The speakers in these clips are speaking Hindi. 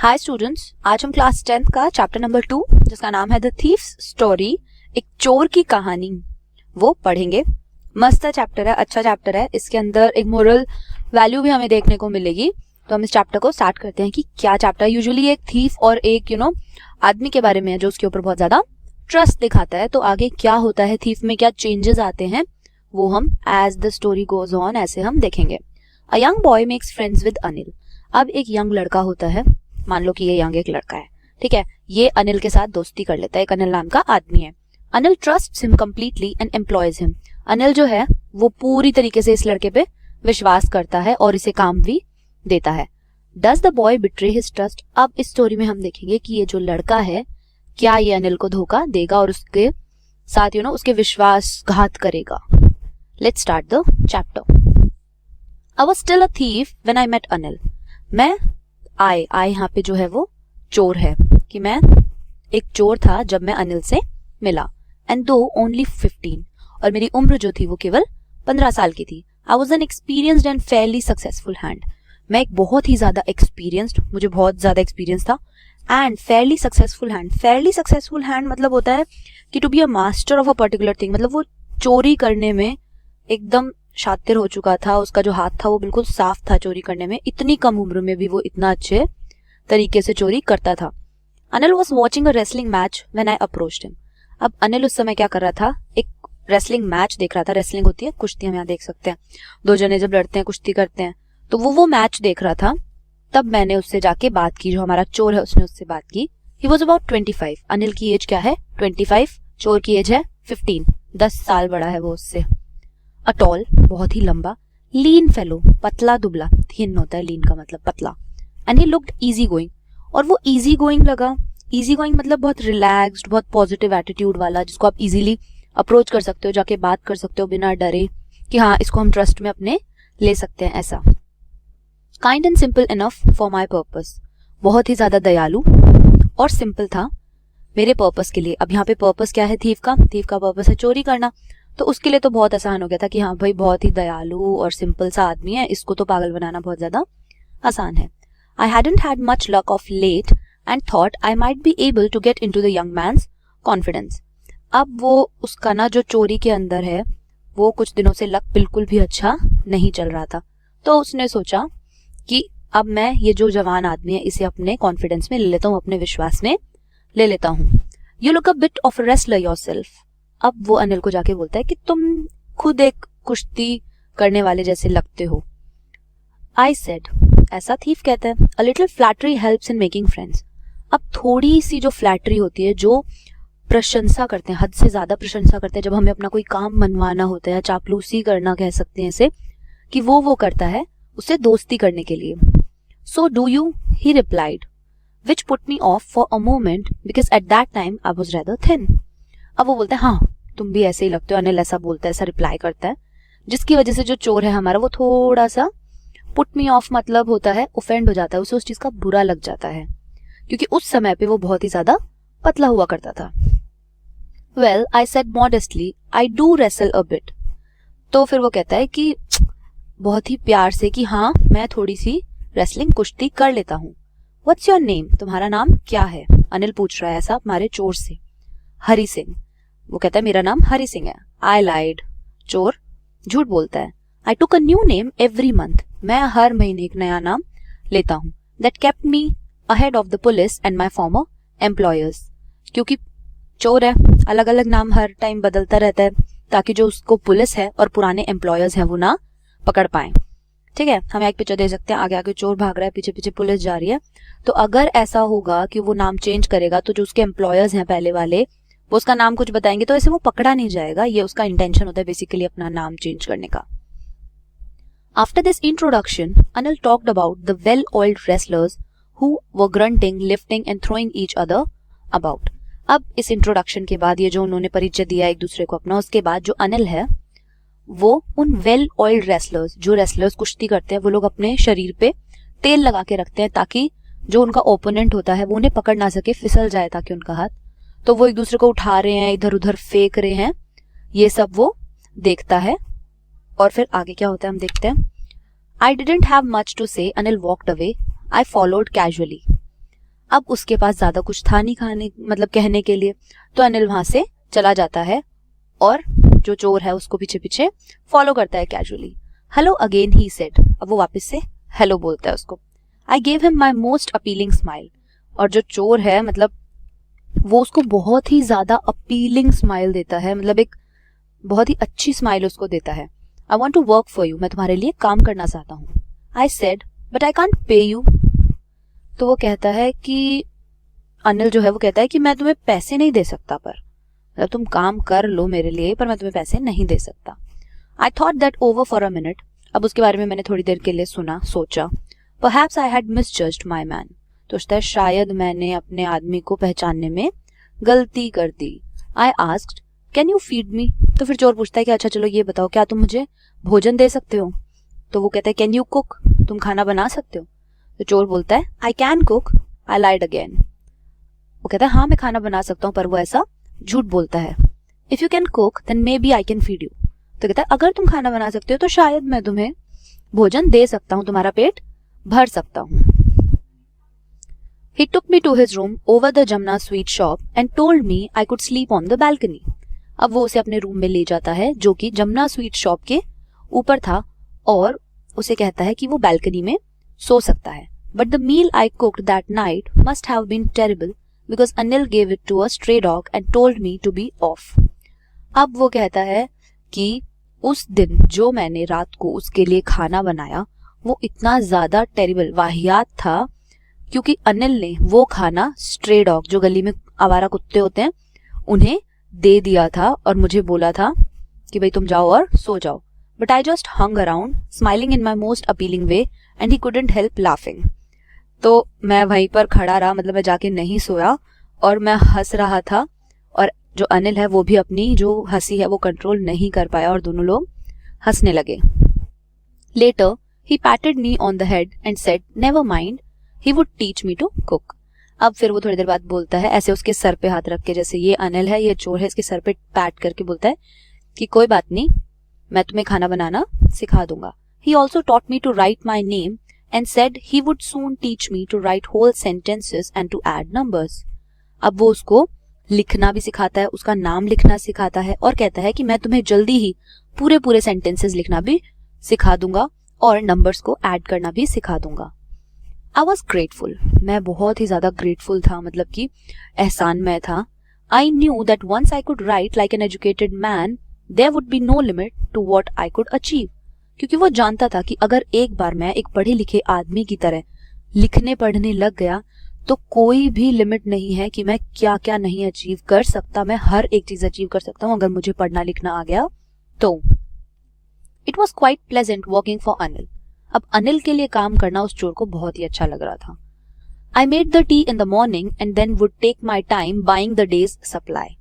हाय स्टूडेंट्स, आज हम क्लास 10th का चैप्टर नंबर 2 जिसका नाम है द थीफ्स स्टोरी, एक चोर की कहानी, वो पढ़ेंगे। मस्त चैप्टर है, अच्छा चैप्टर है। इसके अंदर एक मोरल वैल्यू भी हमें देखने को मिलेगी। तो हम इस चैप्टर को स्टार्ट करते हैं कि क्या चैप्टर है। यूजुअली एक थीफ और एक आदमी के बारे में है जो उसके ऊपर बहुत ज्यादा ट्रस्ट दिखाता है। तो आगे क्या होता है, थीफ में क्या चेंजेस आते हैं, वो हम as the story goes on ऐसे हम देखेंगे। A young boy makes friends with Anil. अब एक यंग लड़का होता है, मान लो कि ये यंग एक लड़का है, ठीक है। ये अनिल के साथ दोस्ती कर लेता है, एक अनिल नाम का आदमी है। Anil trusts him completely and employees him. Anil जो है वो पूरी तरीके से इस लड़के पे विश्वास करता है और इसे काम भी देता है। Does the boy betray his trust. अब इस स्टोरी में हम देखेंगे कि ये जो लड़का है, क्या ये अनिल को धोखा देगा और उसके साथ उसके विश्वासघात करेगा। Let's start the chapter. I was still a thief when I met Anil. मैं आई यहाँ पे जो है वो चोर है, कि मैं एक चोर था जब मैं अनिल से मिला। एंड दो ओनली 15, और मेरी उम्र जो थी वो केवल 15 साल की थी। I was an experienced and fairly successful hand. मैं एक बहुत ही ज्यादा एक्सपीरियंस्ड, मुझे बहुत ज्यादा एक्सपीरियंस था। And fairly successful hand, fairly successful hand मतलब होता है कि to be a master of a particular thing, मतलब वो चोरी करने में एकदम शातिर हो चुका था। उसका जो हाथ था वो बिल्कुल साफ था चोरी करने में। इतनी कम उम्र में भी वो इतना अच्छे तरीके से चोरी करता था। Anil was watching a wrestling match when I approached him. अब अनिल उस समय क्या कर रहा था, एक रेसलिंग मैच देख रहा था। रेसलिंग होती है कुश्ती, हम यहाँ देख सकते हैं, दो जने जब लड़ते हैं कुश्ती करते हैं, तो वो मैच देख रहा था। तब मैंने उससे जाके बात की, जो हमारा चोर है उसने उससे बात की। He was about 25। अनिल की एज क्या है, 25। चोर की एज है 15, 10 साल बड़ा है वो उससे। अ टॉल, बहुत ही लंबा। लीन फेलो, पतला दुबला, थिन होता है लीन का मतलब पतला। And he looked easy going, और वो इजी गोइंग लगा। इजी गोइंग मतलब बहुत रिलैक्स्ड, बहुत पॉजिटिव एटीट्यूड वाला, जिसको आप इजीली अप्रोच कर सकते हो, जाके बात कर सकते हो बिना डरे कि हाँ इसको हम ट्रस्ट में अपने ले सकते हैं, ऐसा। Kind and simple enough for my purpose, बहुत ही ज्यादा दयालु और सिंपल था मेरे पर्पस के लिए। अब यहाँ पे पर्पस क्या है थीफ का पर्पस है चोरी करना। तो उसके लिए तो बहुत आसान हो गया था कि हाँ भाई बहुत ही दयालु और सिंपल सा आदमी है, इसको तो पागल बनाना बहुत ज्यादा आसान है। I hadn't had much luck of late and thought I might be able to get into the young man's confidence. अब वो उसका ना जो चोरी के अंदर है, वो कुछ दिनों से लक बिल्कुल भी अच्छा नहीं चल रहा था। तो उसने सोचा कि अब मैं ये जो जवान आदमी है इसे अपने कॉन्फिडेंस में ले लेता हूँ, अपने विश्वास में ले लेता हूँ। You look a bit of wrestler yourself. अब वो अनिल को जाके बोलता है कि तुम खुद एक कुश्ती करने वाले जैसे लगते हो। आई सेड, ऐसा थीफ कहता है, a little flattery helps in making friends. अब थोड़ी सी जो फ्लैटरी होती है, जो प्रशंसा करते हैं, हद से ज्यादा प्रशंसा करते हैं, जब हमें अपना कोई काम मनवाना होता है, चापलूसी करना कह सकते हैं इसे, कि वो करता है उससे दोस्ती करने के लिए। So do you, he replied, which put me of for a moment because at that time I was rather thin. अब वो बोलते हैं हाँ तुम भी ऐसे ही लगते हो। अनिल ऐसा बोलता है, ऐसा रिप्लाई करता है, जिसकी वजह से जो चोर है हमारा वो थोड़ा सा पुट मी ऑफ मतलब होता है ऑफेंड हो जाता है, उसे उस चीज का बुरा लग जाता है, क्योंकि उस समय पे वो बहुत ही ज्यादा पतला हुआ करता था। Well I said modestly, I do wrestle a bit. तो फिर वो कहता है कि बहुत ही प्यार से कि हाँ मैं थोड़ी सी रेसलिंग कुश्ती कर लेता हूँ। व्हाट्स योर नेम, तुम्हारा नाम क्या है, अनिल पूछ रहा है ऐसा हमारे चोर से। हरि सिंह। वो कहता है मेरा नाम हरि सिंह है। आई लाइड, चोर झूठ बोलता है। I took a new name every month, मैं हर महीने एक नया नाम लेता हूँ। That kept me ahead of the police and my former employers. क्योंकि चोर है, अलग अलग नाम हर टाइम बदलता रहता है, ताकि जो उसको पुलिस है और पुराने एम्प्लॉयर्स हैं वो ना पकड़ पाए। ठीक है, हम एक पिक्चर दे सकते हैं, आगे आगे चोर भाग रहा है, पीछे पीछे पुलिस जा रही है। तो अगर ऐसा होगा कि वो नाम चेंज करेगा तो जो उसके एम्प्लॉयर्स हैं पहले वाले, वो उसका नाम कुछ बताएंगे तो ऐसे वो पकड़ा नहीं जाएगा। ये उसका इंटेंशन होता है बेसिकली अपना नाम चेंज करने का। After this introduction Anil talked about the well oiled wrestlers who were grunting, lifting and throwing each other about. अब इस इंट्रोडक्शन के बाद, ये जो उन्होंने परिचय दिया एक दूसरे को अपना, उसके बाद जो अनिल है वो उन वेल ऑयल्ड रेसलर्स, जो रेसलर्स कुश्ती करते हैं, वो लोग अपने शरीर पे तेल लगा के रखते हैं ताकि जो उनका ओपोनेंट होता है वो उन्हें पकड़ ना सके, फिसल जाए ताकि उनका हाथ। तो वो एक दूसरे को उठा रहे हैं, इधर उधर फेंक रहे हैं, ये सब वो देखता है। और फिर आगे क्या होता है हम देखते हैं। I didn't have much to say, Anil walked away, I followed casually. अब उसके पास ज्यादा कुछ था नहीं खाने मतलब कहने के लिए, तो अनिल वहां से चला जाता है और जो चोर है उसको पीछे पीछे फॉलो करता है casually. Hello again he said, अब वो वापस से हेलो बोलता है उसको। I gave him my most appealing smile, और जो चोर है मतलब वो उसको बहुत ही ज्यादा अपीलिंग स्माइल देता है, मतलब एक बहुत ही अच्छी स्माइल उसको देता है। I want to work for you, मैं तुम्हारे लिए काम करना चाहता हूँ। I said but I can't pay you, तो वो कहता है कि अनिल जो है वो कहता है कि मैं तुम्हें पैसे नहीं दे सकता, पर मतलब तुम काम कर लो मेरे लिए पर मैं तुम्हें पैसे नहीं दे सकता। I thought that over for a minute, अब उसके बारे में मैंने थोड़ी देर के लिए सुना, सोचा। Perhaps I had misjudged my man, तो शायद मैंने अपने आदमी को पहचानने में गलती कर दी। I asked can you feed me, तो फिर चोर पूछता है कि अच्छा चलो ये बताओ क्या तुम मुझे भोजन दे सकते हो, तो वो कहता है कैन यू कुक, तुम खाना बना सकते हो, तो चोर बोलता है I can cook. I lied again, वो कहता है हाँ मैं खाना बना सकता हूँ, पर वो ऐसा झूठ बोलता है। If you can cook then maybe I can feed you, तो कहता है अगर तुम खाना बना सकते हो तो शायद मैं तुम्हें भोजन दे सकता हूँ, तुम्हारा पेट भर सकता हूँ। He took me to his room over the Jamna sweet shop and told me I could sleep on the balcony. अब वो उसे अपने रूम में ले जाता है जो कि जमुना स्वीट शॉप के ऊपर था और उसे कहता है कि वो बालकनी में सो सकता है। But the meal I cooked that night must have been terrible because Anil gave it to a stray dog and told me to be off. अब वो कहता है कि उस दिन जो मैंने रात को उसके लिए खाना बनाया वो इतना ज्यादा टेरिबल वाहियात था क्योंकि अनिल ने वो खाना स्ट्रे डॉग जो गली में आवारा कुत्ते होते हैं उन्हें दे दिया था और मुझे बोला था कि भाई तुम जाओ और सो जाओ। But I just hung around smiling in my most appealing way and he couldn't help laughing, तो मैं वहीं पर खड़ा रहा, मतलब मैं जाके नहीं सोया और मैं हंस रहा था और जो अनिल है वो भी अपनी जो हंसी है वो कंट्रोल नहीं कर पाया और दोनों लोग हंसने लगे। Later he patted me on the head and said never mind he would teach me to cook. अब फिर वो थोड़ी देर बाद बोलता है ऐसे उसके सर पे हाथ रख के, जैसे ये अनिल है ये चोर है इसके सर पे पैट करके बोलता है कि कोई बात नहीं मैं तुम्हें खाना बनाना सिखा दूंगा। He also taught me to write my name and said he would soon teach me to write whole sentences and to add numbers. अब वो उसको लिखना भी सिखाता है, उसका नाम लिखना सिखाता है और कहता है कि मैं तुम्हें जल्दी ही पूरे पूरे सेंटेंसेस लिखना भी सिखा दूंगा और नंबर्स को ऐड करना भी सिखा दूंगा। आई वॉज ग्रेटफुल, मैं बहुत ही ज्यादा ग्रेटफुल था, मतलब कि एहसानमय था। I knew that once I could write like an educated man there would be no limit to what I could achieve, क्योंकि वो जानता था कि अगर एक बार मैं एक पढ़े लिखे आदमी की तरह लिखने पढ़ने लग गया तो कोई भी लिमिट नहीं है कि मैं क्या क्या नहीं अचीव कर सकता, मैं हर एक चीज अचीव कर सकता हूँ अगर मुझे पढ़ना लिखना आ गया तो। It was quite pleasant working for Anil, अब अनिल के लिए काम करना उस चोर को बहुत ही अच्छा लग रहा था। I made the tea in the morning and then would take my time buying the day's supply,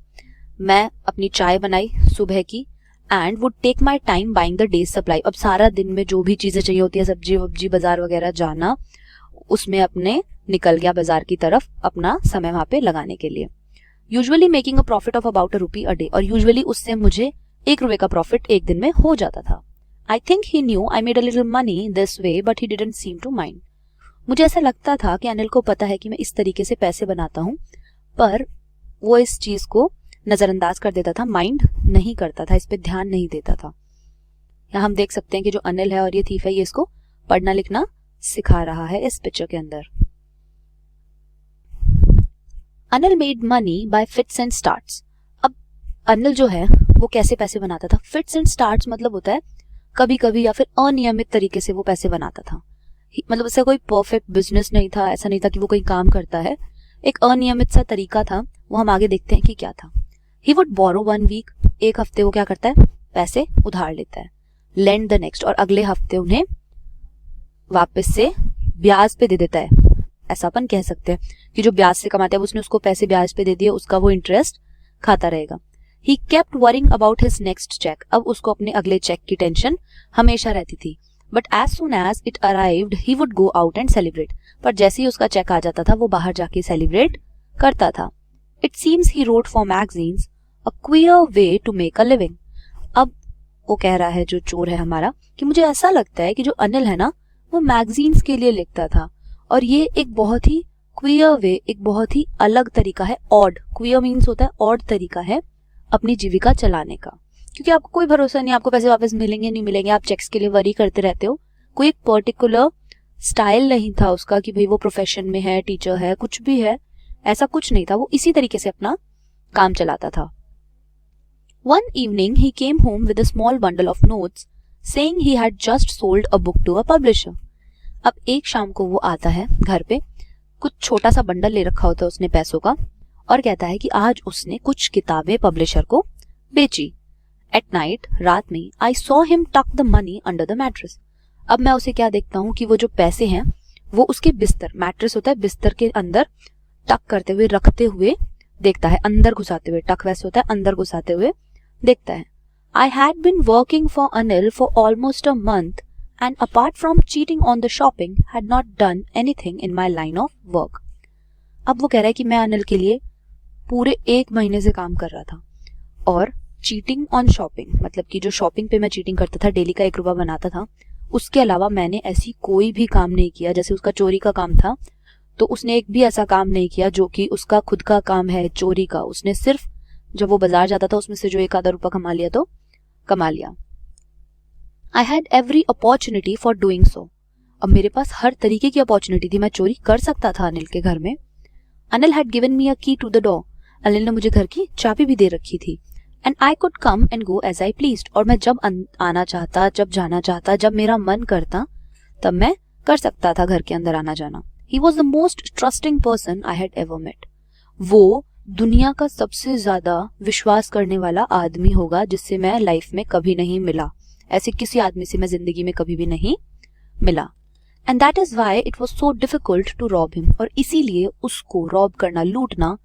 मैं अपनी चाय बनाई सुबह की and would take my time buying the day's supply, अब सारा दिन में जो भी चीजें चाहिए होती है सब्जी वब्जी बाजार वगैरह जाना उसमें अपने निकल गया बाजार की तरफ अपना समय वहां पे लगाने के लिए। Usually making a profit of about ₹1 a day, और यूजुअली उससे मुझे ₹1 का प्रॉफिट एक दिन में हो जाता था। I think he knew I made a little money this way, but he didn't seem to mind. मुझे ऐसा लगता था कि अनिल को पता है कि मैं इस तरीके से पैसे बनाता हूँ, पर वो इस चीज को नजरअंदाज कर देता था, माइंड नहीं करता था, इस पे ध्यान नहीं देता था। यहाँ हम देख सकते हैं कि जो अनिल है और ये थीफ है ये इसको पढ़ना लिखना सिखा रहा है इस पिक्चर के अंदर। Anil made money by fits and starts, अब अनिल जो है वो कैसे पैसे बनाता था? फिट्स एंड स्टार्ट्स मतलब होता है कभी कभी या फिर अनियमित तरीके से वो पैसे बनाता था, मतलब उसका कोई परफेक्ट बिजनेस नहीं था, ऐसा नहीं था कि वो कोई काम करता है, एक अनियमित सा तरीका था, वो हम आगे देखते हैं कि क्या था। ही वुड बोरो 1 वीक, एक हफ्ते वो क्या करता है पैसे उधार लेता है, लेंड द नेक्स्ट, और अगले हफ्ते उन्हें वापस से ब्याज पे दे देता है। ऐसा अपन कह सकते हैं कि जो ब्याज से कमाता है उसने उसको पैसे ब्याज पे दे दिए, उसका वो इंटरेस्ट खाता रहेगा। He kept worrying about his next check, अब उसको अपने अगले चेक की टेंशन हमेशा रहती थी। But as soon as it arrived, he would go out and celebrate, पर जैसे ही उसका चेक आ जाता था वो बाहर जाके सेलिब्रेट करता था। It seems he wrote for magazines, a queer way to make a living. अब वो कह रहा है जो चोर है हमारा कि मुझे ऐसा लगता है कि जो अनिल है ना वो मैगजीन्स के लिए लिखता था और ये एक बहुत ही क्वियर वे एक बहुत ही अलग तरीका है, ऑड, क्वियर मीन्स होता है ऑड तरीका है अपनी जीविका चलाने का, क्योंकि आपको कोई भरोसा नहीं, आपको पैसे वापस मिलेंगे नहीं मिलेंगे, आप चेक्स के लिए वरी करते रहते हो। कोई एक पर्टिकुलर स्टाइल नहीं था उसका कि भाई वो प्रोफेशन में है, टीचर है, कुछ भी है, ऐसा कुछ नहीं था, वो इसी तरीके से अपना काम चलाता था। One evening he came home with a small bundle of notes saying he had just sold a book to a publisher. अब एक शाम को वो आता है घर पे, कुछ छोटा सा बंडल ले रखा होता है उसने पैसों का, और कहता है कि आज उसने कुछ किताबें पब्लिशर को बेची। At night, रात में, I saw him tuck the money under the mattress. अब मैं उसे क्या देखता हूँ कि वो जो पैसे हैं वो उसके बिस्तर, मैट्रेस होता है, बिस्तर के अंदर टक करते हुए, रखते हुए देखता है, अंदर घुसाते हुए, टक वैसे होता है अंदर घुसाते हुए देखता है। I had been working for Anil for almost a month and apart from cheating on the shopping had not done anything in my line of work. अब वो कह रहा है कि मैं अनिल के लिए पूरे 1 महीने से काम कर रहा था और चीटिंग ऑन शॉपिंग, मतलब कि जो शॉपिंग पे मैं चीटिंग करता था, डेली का 1 रुपया बनाता था, उसके अलावा मैंने ऐसी कोई भी काम नहीं किया। जैसे उसका चोरी का काम था तो उसने एक भी ऐसा काम नहीं किया जो कि उसका खुद का काम है चोरी का। उसने सिर्फ जब वो बाजार जाता था उसमें से जो 1 आधा रुपया कमा लिया तो कमा लिया। I had every opportunity for doing so. अब मेरे पास हर तरीके की अपॉर्चुनिटी थी, मैं चोरी कर सकता था अनिल के घर में। अनिल हैड गिवन मी अ की टू द डोर। अनिल ने मुझे घर की चाबी भी दे रखी थी। And I could come and go as I pleased. और मैं जब आना चाहता, जब जाना चाहता, जब मेरा मन करता, तब मैं कर सकता था घर के अंदर आना जाना। He was the most trusting person I had ever met. वो दुनिया का सबसे ज्यादा विश्वास करने वाला आदमी होगा जिससे मैं लाइफ में कभी नहीं मिला। ऐसे किसी आदमी से मैं जिंदगी में कभी भी नहीं मिला। And that is why it was so difficult to rob him. और इसीलिए उसको रॉब करना, लूटना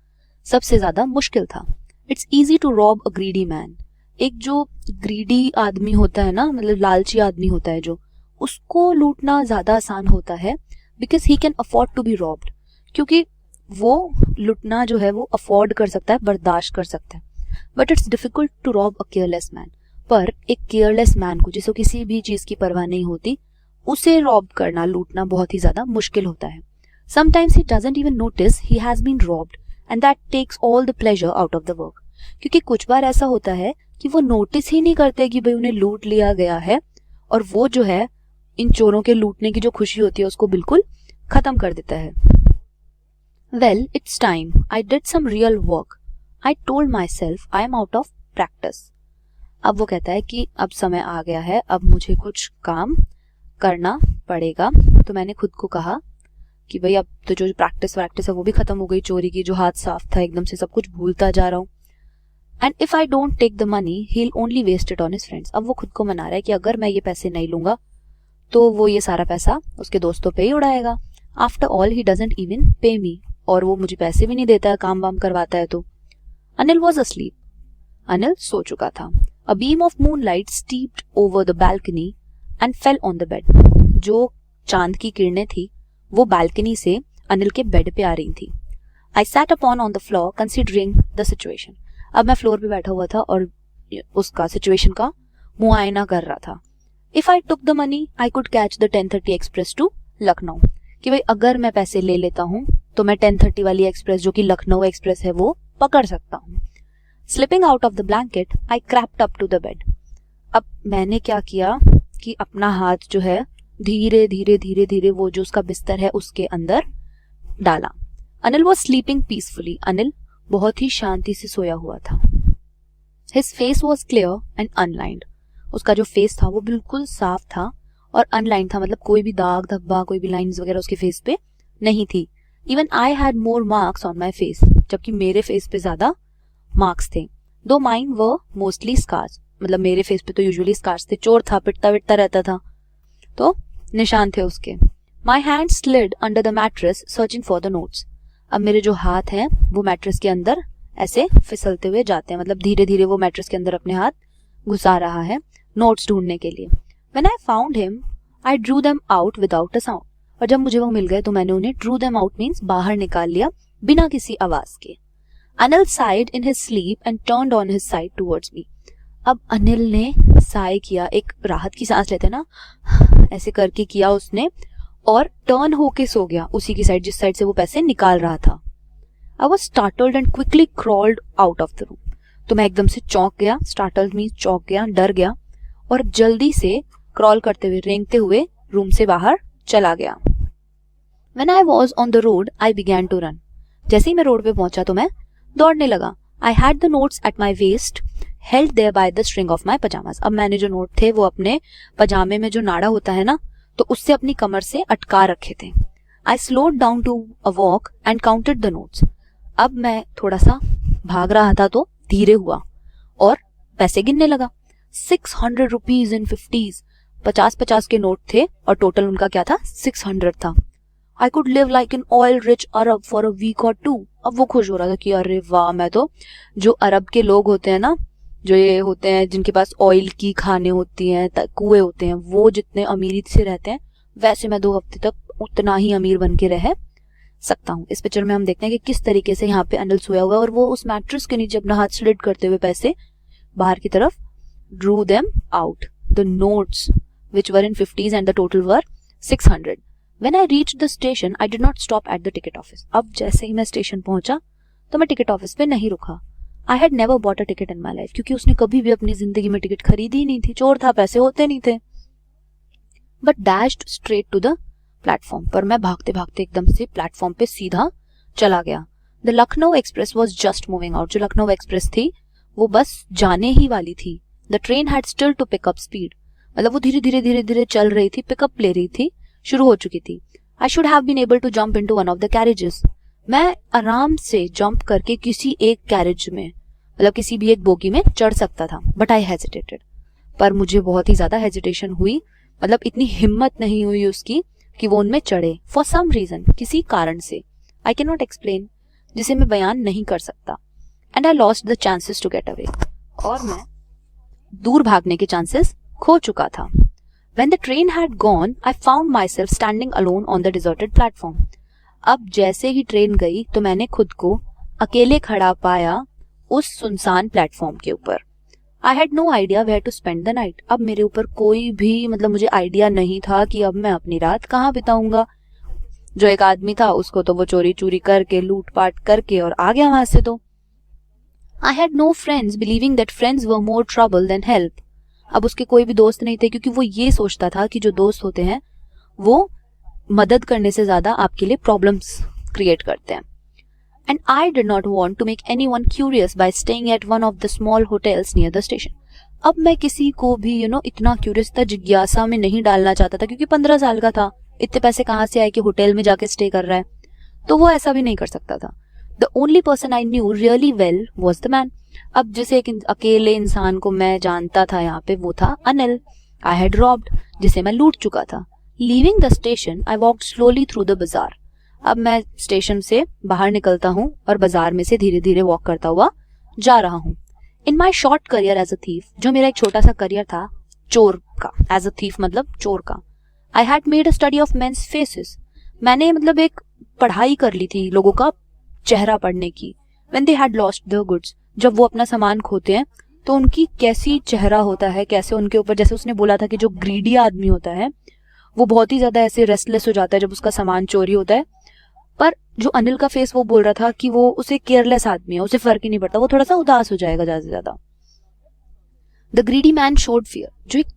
सबसे ज्यादा मुश्किल था। It's easy to rob a greedy man. एक जो ग्रीडी आदमी होता है ना, मतलब लालची आदमी होता है जो, उसको लूटना ज्यादा आसान होता है because he can afford to be robbed, क्योंकि वो लुटना जो है वो अफोर्ड कर सकता है, बर्दाश्त कर सकता है। But it's difficult to rob a careless man. पर एक केयरलेस मैन को, जिसको किसी भी चीज की परवाह नहीं होती, उसे रॉब करना, लूटना बहुत ही ज्यादा मुश्किल होता है। Sometimes he doesn't even notice he has been robbed and that takes all the pleasure out of the work. क्योंकि कुछ बार ऐसा होता है कि वो नोटिस ही नहीं करते कि भाई उन्हें लूट लिया गया है, और वो जो है इन चोरों के लूटने की जो खुशी होती है उसको बिल्कुल खत्म कर देता है। Well, it's time. I did some real work. I told myself I am out of practice. अब वो कहता है कि अब समय आ गया है, अब मुझे कुछ काम करना पड़ेगा। तो मैंने खुद को कहा कि भाई अब तो जो प्रैक्टिस है वो भी खत्म हो गई, चोरी की जो हाथ साफ था एकदम से सब कुछ भूलता जा रहा हूँ। And if I don't take the money he will only waste it on his friends. अब वो खुद को मना रहा है कि अगर मैं ये पैसे नहीं लूंगा तो वो ये सारा पैसा उसके दोस्तों पे ही उड़ाएगा। After all he doesn't even pay me, और वो मुझे पैसे भी नहीं देता है, काम वाम करवाता है तो। Anil was asleep. अनिल सो चुका था। A beam of moonlight steeped over the balcony and fell on the bed. जो चांद की किरणें थी वो बालकनी से अनिल के बेड पे आ रही थी। I sat upon on the floor considering the situation. अब मैं फ्लोर पे बैठा हुआ था और उसका सिचुएशन का मुआयना कर रहा था। If I took the money, I could catch the 10:30 express to Lucknow. कि भाई अगर मैं पैसे ले लेता हूँ तो मैं 10:30 वाली एक्सप्रेस जो कि लखनऊ एक्सप्रेस है वो पकड़ सकता हूँ। Slipping out of the blanket I crept up to the bed. अब मैंने क्या किया कि अपना हाथ जो है धीरे धीरे वो जो उसका बिस्तर है उसके अंदर डाला। Anil was sleeping peacefully. Anil बहुत ही शांति से सोया हुआ था। His face was clear and unlined. उसका जो फेस था वो बिल्कुल साफ था और अनलाइन था, मतलब कोई भी दाग धब्बा, कोई भी लाइंस वगैरह उसके फेस पे नहीं थी। Even I had more marks on my face, जबकि मेरे फेस पे ज्यादा मार्क्स थे। दो माइन वर मोस्टली स्कार्स, मतलब मेरे फेस पे तो यूजुअली स्कार्स थे, चोर था, पिटता विटता रहता था तो निशान थे उसके। My hand slid under the mattress searching for the notes. अब मेरे जो हाथ हैं वो मैट्रेस के अंदर ऐसे फिसलते हुए जाते हैं, मतलब धीरे धीरे वो मैट्रेस के अंदर अपने हाथ घुसा रहा है नोट्स ढूंढने के लिए। When I found him, I drew them out without a sound. और जब मुझे वो मिल गए तो मैंने उन्हें drew them out means बाहर निकाल लिया बिना किसी आवाज के। Anil sighed in his sleep and turned on his side towards me. अब अनिल ने साय किया, एक राहत की सांस लेते ना, ऐसे करके किया उसने, और टर्न होके सो गया उसी की साइड जिस साइड से वो पैसे निकाल रहा था। I was startled and quickly crawled out of the room. तो मैं एकदम से चौंक गया, स्टार्टल्ड मींस चौंक गया, डर गया, और जल्दी से क्रॉल करते हुए, रेंगते हुए रूम से बाहर चला गया। When I was on the road, I began to run. जैसे ही मैं रोड पे पहुंचा तो मैं दौड़ने लगा। I had the notes at my waist, held there by the string of my pajamas. अब मैंने जो नोट थे वो अपने पजामे में जो नाड़ा होता है ना, तो उससे अपनी कमर से अटका रखे थे। I slowed down to a walk and counted the notes. अब मैं थोड़ा सा भाग रहा था तो धीरे हुआ और पैसे गिनने लगा। 600 रुपीज इन 50s, 50-50 के नोट थे और टोटल उनका क्या था, 600 था। I could live like an oil rich Arab for a week or two. अब वो खुश हो रहा था कि अरे वाह, मैं तो, जो अरब के लोग होते हैं ना, जो ये होते हैं जिनके पास ऑयल की खाने होती हैं, कुएं होते हैं, वो जितने अमीरी से रहते हैं वैसे मैं 2 हफ्ते तक उतना ही अमीर बन के रह सकता हूँ। इस पिक्चर में हम देखते हैं कि किस तरीके से यहाँ पे अनिल सोया हुआ है और वो उस मैट्रेस के नीचे अपना हाथ स्लिड करते हुए पैसे बाहर की तरफ drew them out. The notes which were in 50s and the total were 600. When I reached the station, I did not stop at the ticket office. अब जैसे ही मैं स्टेशन पहुंचा तो मैं टिकट ऑफिस पे नहीं रुका। I had never bought a ticket in my life, क्योंकि उसने कभी भी अपनी जिंदगी में टिकट खरीदी ही नहीं थी, चोर था, पैसे होते नहीं थे। But dashed straight to the platform. पर मैं भागते भागते एकदम से प्लेटफॉर्म पे सीधा चला गया। The Lucknow express was just moving out. जो लखनऊ एक्सप्रेस थी वो बस जाने ही वाली थी। The train had still to pick up speed. मतलब वो धीरे धीरे चल रही थी, पिकअप ले रही थी, शुरू हो चुकी थी। I should have been able to jump into one of the carriages. मैं आराम से जंप करके किसी एक कैरेज में, मतलब किसी भी एक बोगी में चढ़ सकता था। But I hesitated. पर मुझे बहुत ही ज्यादा हेजिटेशन हुई, मतलब इतनी हिम्मत नहीं हुई उसकी कि वो उनमें चढ़े। For some reason, किसी कारण से, I cannot explain, जिसे मैं बयान नहीं कर सकता। And I lost the chances to get away. और मैं दूर भागने के चांसेस खो चुका था। When the train had gone, I found myself standing alone on the deserted platform. अब जैसे ही ट्रेन गई तो मैंने खुद को अकेले खड़ा पाया उस सुनसान प्लेटफॉर्म के ऊपर। I had no idea where to spend the night. अब मेरे ऊपर कोई भी, मतलब मुझे आइडिया नहीं था कि अब मैं अपनी रात कहाँ बिताऊंगा। जो एक आदमी था उसको तो वो चोरी चोरी करके, लूटपाट करके और आ गया वहां से। तो I had no friends, believing that friends were more trouble than help. अब उसके कोई भी दोस्त नहीं थे क्योंकि वो ये सोचता था कि जो दोस्त होते हैं वो मदद करने से ज्यादा आपके लिए प्रॉब्लम्स क्रिएट करते हैं। And I did not want to make anyone curious by staying at one of the small hotels near the station. अब मैं किसी को भी इतना क्यूरियस था, जिज्ञासा में नहीं डालना चाहता था, क्योंकि 15 साल का था, इतने पैसे कहाँ से आए कि होटल में जाके स्टे कर रहा है, तो वो ऐसा भी नहीं कर सकता था। The only person I knew really well was the man. अब जिसे एक अकेले इंसान को मैं जानता था यहाँ पे वो था अनिल। I had robbed, जिसे मैं लूट चुका था। Leaving the station, I walked slowly through the bazaar. अब मैं स्टेशन से बाहर निकलता हूँ और बाजार में से धीरे धीरे वॉक करता हुआ जा रहा हूँ। In my short career as a thief, जो मेरा एक छोटा सा करियर था चोर का, as a thief मतलब चोर का, I had made a study of men's faces. मैंने मतलब एक पढ़ाई कर ली थी लोगों का चेहरा पढ़ने की। When they had lost their goods, जब वो अपना सामान खोते हैं तो उनकी कैसी चेहरा होता है, कैसे उनके ऊपर, जैसे उसने बोला था कि जो ग्रीडी आदमी होता है वो बहुत ही ज्यादा ऐसे रेस्टलेस हो जाता है जब उसका सामान चोरी होता है, पर जो अनिल का फेस वो बोल रहा था कि वो उसे केयरलेस आदमी है, उसे फर्क ही नहीं पड़ता, वो थोड़ा सा उदास हो जाएगा ज्यादा से ज्यादा। The greedy man showed fear, जो एक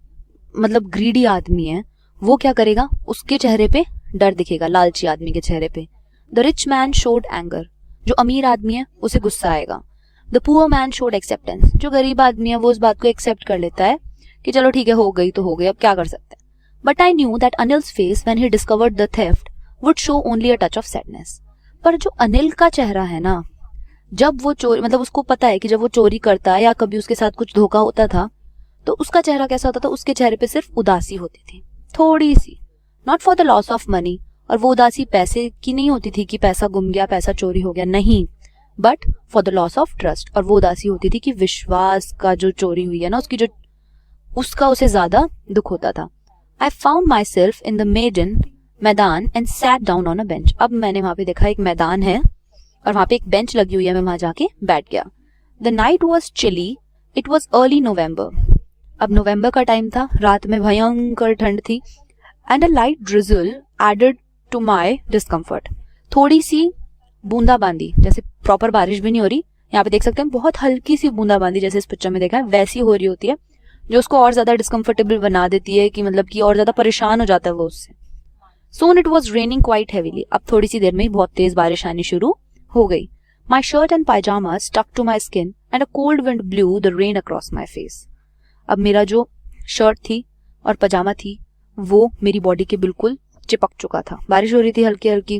मतलब ग्रीडी आदमी है वो क्या करेगा, उसके चेहरे पे डर दिखेगा, लालची आदमी के चेहरे पे। The rich man showed anger, जो अमीर आदमी है उसे गुस्सा आएगा। The poor man showed acceptance, जो गरीब आदमी है वो उस बात को एक्सेप्ट कर लेता है कि चलो ठीक है, हो गई तो हो गई, अब क्या कर सकते हैं। But I knew that Anil's face when he discovered the theft would show only a touch of sadness. पर जो अनिल का चेहरा है ना, जब वो चोरी, मतलब उसको पता है कि जब वो चोरी करता है या कभी उसके साथ कुछ धोखा होता था तो उसका चेहरा कैसा होता था, उसके चेहरे पे सिर्फ उदासी होती थी, थोड़ी सी, not for the loss of money. और वो उदासी पैसे की नहीं होती थी कि पैसा गुम गया, पैसा चोरी हो गया, नहीं, but for the loss of trust. और वो उदासी होती थी कि विश्वास का जो चोरी हुई है ना, उसकी जो, उसका उसे ज्यादा दुख होता था। I found myself in the maidan and sat down on a bench. अब मैंने वहां पे देखा एक मैदान है और वहां पे एक बेंच लगी हुई है, मैं वहां जाके बैठ गया। The night was chilly, it was early November. अब नवंबर का टाइम था, रात में भयंकर ठंड थी। And a light drizzle added to my discomfort. थोड़ी सी बूंदाबांदी, जैसे प्रॉपर बारिश भी नहीं हो रही, यहाँ पे देख सकते हैं बहुत हल्की सी बूंदाबांदी जैसे इस पिक्चर में देखा है वैसी हो रही होती है, जो उसको और ज्यादा डिस्कम्फर्टेबल बना देती है कि मतलब कि और ज्यादा परेशान हो जाता है वो उससे। Soon it was raining quite heavily. अब थोड़ी सी देर में ही बहुत तेज बारिश आनी शुरू हो गई। My shirt and pajamas stuck to my skin and a cold wind blew the rain across my face. अब मेरा जो शर्ट थी और पजामा थी वो मेरी बॉडी के बिल्कुल चिपक चुका था, बारिश हो रही थी हल्की हल्की,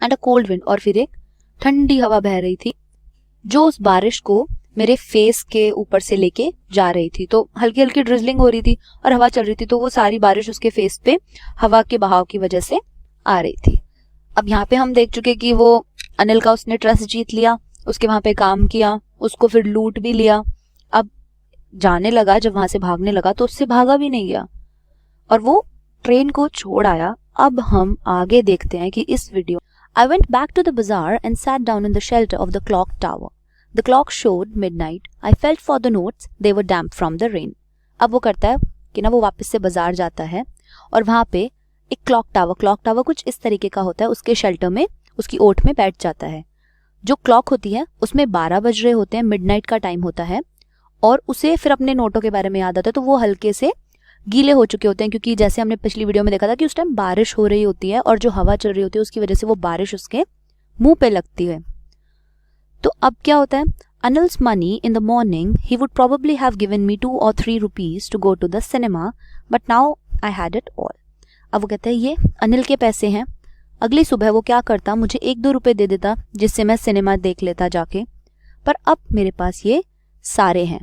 एंड अ कोल्ड विंड, और फिर एक ठंडी हवा बह रही थी जो उस बारिश को मेरे फेस के ऊपर से लेके जा रही थी। तो हल्की हल्की ड्रिजलिंग हो रही थी और हवा चल रही थी, तो वो सारी बारिश उसके फेस पे हवा के बहाव की वजह से आ रही थी। अब यहाँ पे हम देख चुके कि वो अनिल का उसने ट्रस्ट जीत लिया, उसके वहां पे काम किया, उसको फिर लूट भी लिया। अब जाने लगा, जब वहां से भागने लगा तो उससे भागा भी नहीं गया और वो ट्रेन को छोड़ आया। अब हम आगे देखते हैं कि इस video I went back to the bazaar and sat down in the shelter of the clock tower. The clock showed midnight. I felt for the notes. They were damp from the rain. अब वो करता है कि ना वो वापस से बाजार जाता है और वहाँ पे एक क्लॉक टावर कुछ इस तरीके का होता है, उसके शेल्टर में उसकी ओट में बैठ जाता है। जो क्लॉक होती है उसमें 12 बज रहे होते हैं, मिडनाइट का टाइम होता है, और उसे फिर अपने नोटों के बारे में याद आता है। तो वो हल्के से गीले हो चुके होते हैं क्योंकि जैसे हमने पिछली वीडियो में देखा था कि उस टाइम बारिश हो रही होती है और जो हवा चल रही होती है उसकी वजह से वो बारिश उसके मुंह पे लगती है। तो अब क्या होता है, Anil's money in the morning he would probably have given me 2 or 3 rupees to go to the cinema, but now I had it all. अब वो कहते हैं ये अनिल के पैसे हैं, अगली सुबह वो क्या करता, मुझे 1-2 रुपए दे देता जिससे मैं सिनेमा देख लेता जाके, पर अब मेरे पास ये सारे हैं।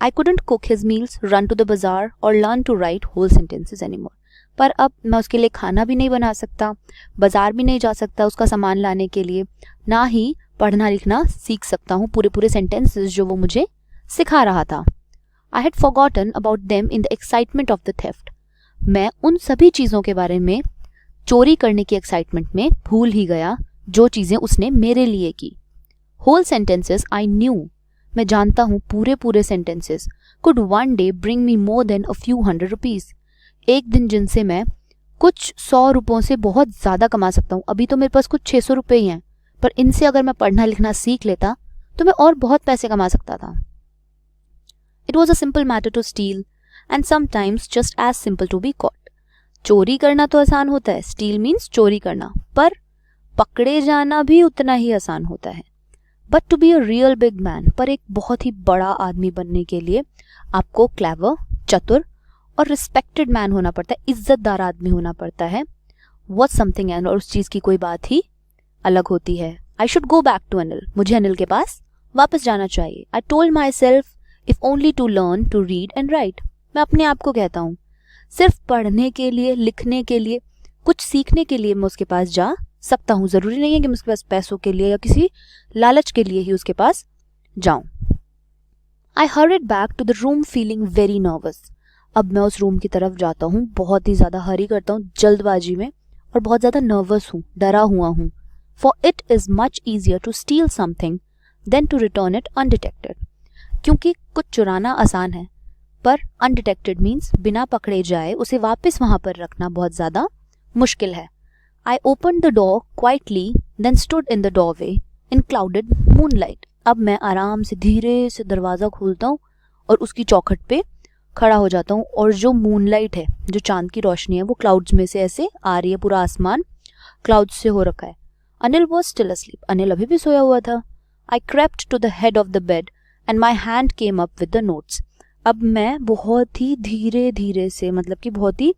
I couldn't cook his meals, run to the bazaar or learn to write whole sentences anymore. पर अब मैं उसके लिए खाना भी नहीं बना सकता, बाजार भी नहीं जा सकता उसका सामान लाने के लिए, ना ही पढ़ना लिखना सीख सकता हूँ पूरे सेंटेंसेस जो वो मुझे सिखा रहा था। I had forgotten about them in the excitement of the theft. मैं उन सभी चीज़ों के बारे में चोरी करने की एक्साइटमेंट में भूल ही गया जो चीज़ें उसने मेरे लिए की। Whole sentences I knew. मैं जानता हूँ पूरे sentences could one day bring me more than a few hundred rupees. एक दिन जिनसे मैं कुछ 100 रुपयों से बहुत ज़्यादा कमा सकता हूँ। अभी तो मेरे पास कुछ 600 रुपये ही हैं, पर इनसे अगर मैं पढ़ना लिखना सीख लेता तो मैं और बहुत पैसे कमा सकता था। It was a simple matter to steal and sometimes just as simple to be caught. चोरी करना तो आसान होता है, steal means चोरी करना, पर पकड़े जाना भी उतना ही आसान होता है। But to be a real big man, पर एक बहुत ही बड़ा आदमी बनने के लिए आपको क्लेवर, चतुर और रिस्पेक्टेड मैन होना पड़ता है, इज्जतदार आदमी होना पड़ता है। वॉट समथिंग एंड, और उस चीज़ की कोई बात ही अलग होती है। I should go back to Anil, मुझे अनिल के पास वापस जाना चाहिए। I told myself if only to learn to read and write. मैं अपने आप को कहता हूँ सिर्फ पढ़ने के लिए, लिखने के लिए, कुछ सीखने के लिए मैं उसके पास जा सकता हूँ। जरूरी नहीं है कि मैं उसके पास पैसों के लिए या किसी लालच के लिए ही उसके पास जाऊं। I hurried back to the room feeling very nervous. अब मैं उस रूम की तरफ जाता हूँ, बहुत ही ज्यादा हरी करता हूँ, जल्दबाजी में, और बहुत ज्यादा नर्वस हूँ, डरा हुआ हूँ। For it is much easier to steal something than to return it undetected. क्योंकि कुछ चुराना आसान है, पर अनडिटेक्टेड मीन्स बिना पकड़े जाए उसे वापस वहां पर रखना बहुत ज्यादा मुश्किल है। I opened the door quietly, then stood in the doorway in clouded moonlight. अब मैं आराम से धीरे से दरवाज़ा खोलता हूँ और उसकी चौखट पे खड़ा हो जाता हूँ, और जो मूनलाइट है, जो चांद की रोशनी है, वो क्लाउड्स में से ऐसे आ रही है, पूरा आसमान क्लाउड्स से हो रखा है। Anil was still asleep. Anil अभी भी सोया हुआ था। I crept to the head of the bed and my hand came up with the notes. अब मैं बहुत ही धीरे धीरे से, मतलब कि बहुत ही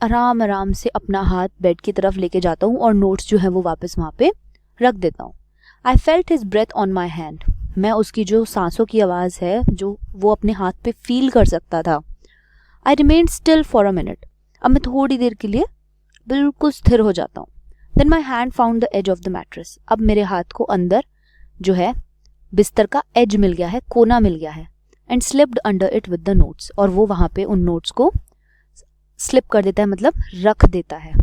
आराम से अपना हाथ बेड की तरफ लेके जाता हूँ और नोट्स जो है वो वापस वहाँ पे रख देता हूँ। I felt his breath on my hand. मैं उसकी जो सांसों की आवाज़ है जो वो अपने हाथ पे फील कर सकता था। आई remained still for a minute. अब मैं थोड़ी देर के लिए बिल्कुल स्थिर हो जाता हूँ। Then my hand found the edge of the mattress. अब मेरे हाथ को अंदर जो है बिस्तर का एज मिल गया है, कोना मिल गया है, and slipped under it with the notes. और वो वहाँ पे उन नोट्स को स्लिप कर देता है, मतलब रख देता है।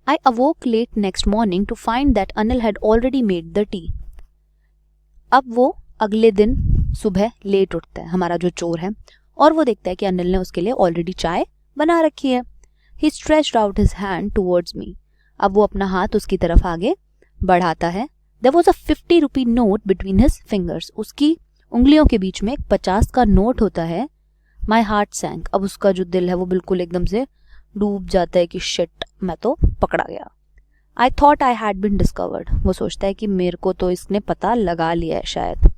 I awoke late next morning to find that Anil had already made the tea. अब वो अगले दिन सुबह लेट उठता है, हमारा जो चोर है, और वो देखता है कि अनिल ने उसके लिए ऑलरेडी चाय बना रखी है। He stretched out his hand towards me. अब वो अपना हाथ उसकी तरफ आगे बढ़ाता है. There was a 50 rupee note between his fingers. उसकी उंगलियों के बीच में एक 50 का नोट होता है. My heart sank. अब उसका जो दिल है वो बिल्कुल एकदम से डूब जाता है कि शिट, मैं तो पकड़ा गया. I thought I had been discovered. वो सोचता है कि मेरे को तो इसने पता लगा लिया है शायद.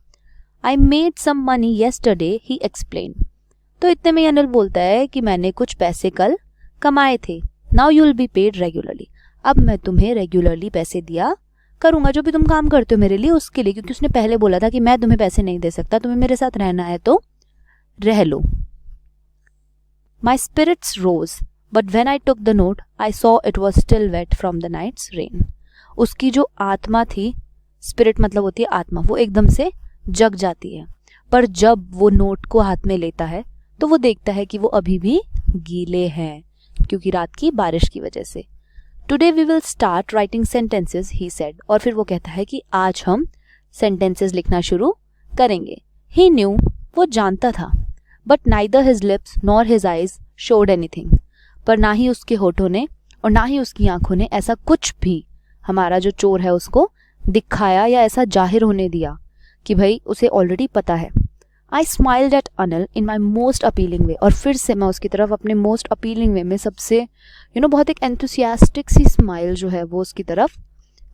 I made some money yesterday, he explained. तो इतने में अनिल बोलता है कि मैंने कुछ पैसे कल कमाए थे. Now you will be paid regularly. अब मैं तुम्हें रेगुलरली पैसे दिया करूंगा, जो भी तुम काम करते हो मेरे लिए उसके लिए, क्योंकि उसने पहले बोला था कि मैं तुम्हें पैसे नहीं दे सकता, तुम्हें मेरे साथ रहना है तो रह लो. My spirits rose, but when I took the note, I saw it was still wet from the night's rain. उसकी जो आत्मा थी, स्पिरिट मतलब होती है आत्मा, वो एकदम से जग जाती है. पर जब वो नोट को हाथ में लेता है तो वो देखता है कि वो अभी भी गीले हैं क्योंकि रात की बारिश की वजह से. Today we will start writing sentences, he said. और फिर वो कहता है कि आज हम sentences लिखना शुरू करेंगे. He knew, वो जानता था. But neither his lips nor his eyes showed anything. पर ना ही उसके होठों ने और ना ही उसकी आंखों ने ऐसा कुछ भी हमारा जो चोर है उसको दिखाया या ऐसा जाहिर होने दिया कि भाई उसे ऑलरेडी पता है. I smiled at Anil in my most appealing way. और फिर से मैं उसकी तरफ अपने most appealing way में सबसे बहुत एक enthusiastic सी smile जो है वो उसकी तरफ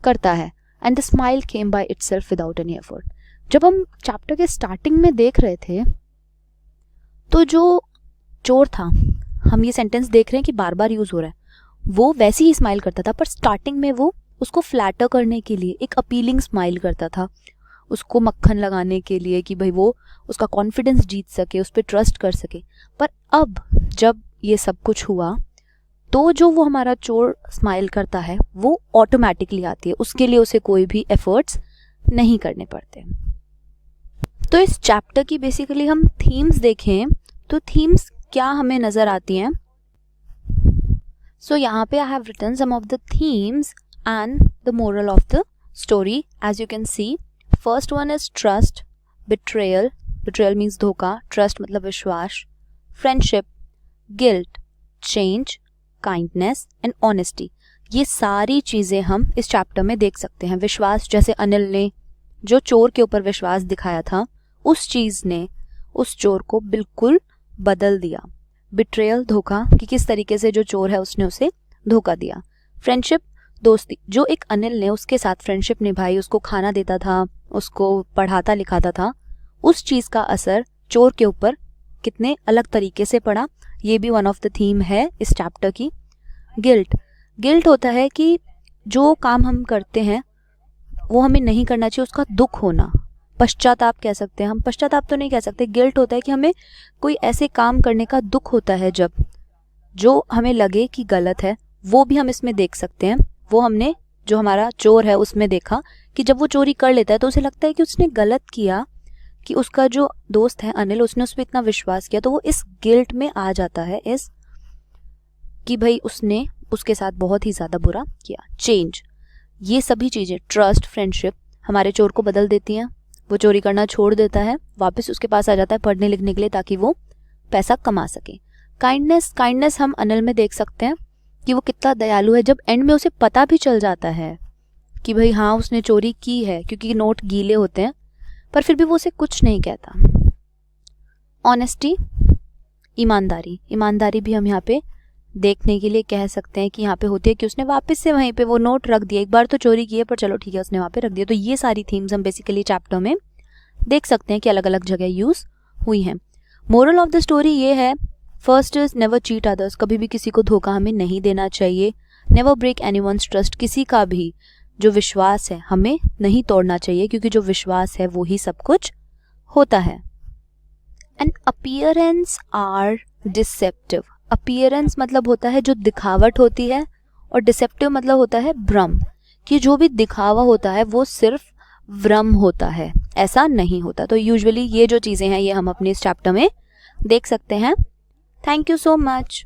करता है. And the smile came by itself without any effort. जब हम चैप्टर के स्टार्टिंग में देख रहे थे तो जो चोर था, हम ये सेंटेंस देख रहे हैं कि बार बार यूज हो रहा है, वो वैसे ही स्माइल करता था, पर स्टार्टिंग में वो उसको फ्लैटर करने के लिए एक अपीलिंग स्माइल करता था, उसको मक्खन लगाने के लिए कि भाई वो उसका कॉन्फिडेंस जीत सके, उस पर ट्रस्ट कर सके. पर अब जब ये सब कुछ हुआ तो जो वो हमारा चोर स्माइल करता है वो ऑटोमेटिकली आती है, उसके लिए उसे कोई भी एफर्ट्स नहीं करने पड़ते. तो इस चैप्टर की बेसिकली हम थीम्स देखें तो थीम्स क्या हमें नजर आती हैं. सो यहाँ पे I have written some of the themes and the moral of the story. As you can see, first one is trust, betrayal, betrayal means धोखा, ट्रस्ट मतलब विश्वास, friendship, guilt, change, kindness and honesty. ये सारी चीजें हम इस चैप्टर में देख सकते हैं. विश्वास, जैसे अनिल ने जो चोर के ऊपर विश्वास दिखाया था, उस चीज ने उस चोर को बिल्कुल बदल दिया. बिट्रेयल, धोखा, कि किस तरीके से जो चोर है उसने उसे धोखा दिया. फ्रेंडशिप, दोस्ती, जो एक अनिल ने उसके साथ फ्रेंडशिप निभाई, उसको खाना देता था, उसको पढ़ाता लिखाता था, उस चीज का असर चोर के ऊपर कितने अलग तरीके से पड़ा, ये भी वन ऑफ द थीम है इस चैप्टर की. गिल्ट, गिल्ट होता है कि जो काम हम करते हैं वो हमें नहीं करना चाहिए, उसका दुख होना. पश्चाताप कह सकते हैं हम, पश्चाताप तो नहीं कह सकते. गिल्ट होता है कि हमें कोई ऐसे काम करने का दुख होता है जब जो हमें लगे कि गलत है. वो भी हम इसमें देख सकते हैं. वो हमने जो हमारा चोर है उसमें देखा कि जब वो चोरी कर लेता है तो उसे लगता है कि उसने गलत किया, कि उसका जो दोस्त है अनिल, उसने उस पर इतना विश्वास किया, तो वो इस गिल्ट में आ जाता है, इस कि भाई उसने उसके साथ बहुत ही ज़्यादा बुरा किया. चेंज, ये सभी चीज़ें, ट्रस्ट, फ्रेंडशिप, हमारे चोर को बदल देती हैं. वो चोरी करना छोड़ देता है, वापस उसके पास आ जाता है पढ़ने लिखने के लिए ताकि वो पैसा कमा सके. काइंडनेस, काइंडनेस हम अनिल में देख सकते हैं कि वो कितना दयालु है. जब एंड में उसे पता भी चल जाता है कि भाई हाँ उसने चोरी की है, क्योंकि नोट गीले होते हैं, पर फिर भी वो उसे कुछ नहीं कहता. ऑनेस्टी, ईमानदारी, ईमानदारी भी हम यहाँ पे देखने के लिए कह सकते हैं कि यहाँ पे होती है कि उसने वापस से वहीं पे वो नोट रख दिया. एक बार तो चोरी की है पर चलो ठीक है उसने वहाँ पे रख दिया. तो ये सारी थीम्स हम बेसिकली चैप्टर में देख सकते हैं कि अलग अलग जगह यूज हुई हैं. मोरल ऑफ द स्टोरी ये है, first is never cheat others, कभी भी किसी को धोखा हमें नहीं देना चाहिए. नेवर ब्रेक एनीवन्स ट्रस्ट, किसी का भी जो विश्वास है हमें नहीं तोड़ना चाहिए, क्योंकि जो विश्वास है वो ही सब कुछ होता है. And appearance are deceptive, appearance मतलब होता है जो दिखावट होती है, और डिसेप्टिव मतलब होता है भ्रम, कि जो भी दिखावा होता है वो सिर्फ भ्रम होता है, ऐसा नहीं होता. तो यूजुअली ये जो चीज़ें हैं ये हम अपने इस चैप्टर में देख सकते हैं. Thank you so much.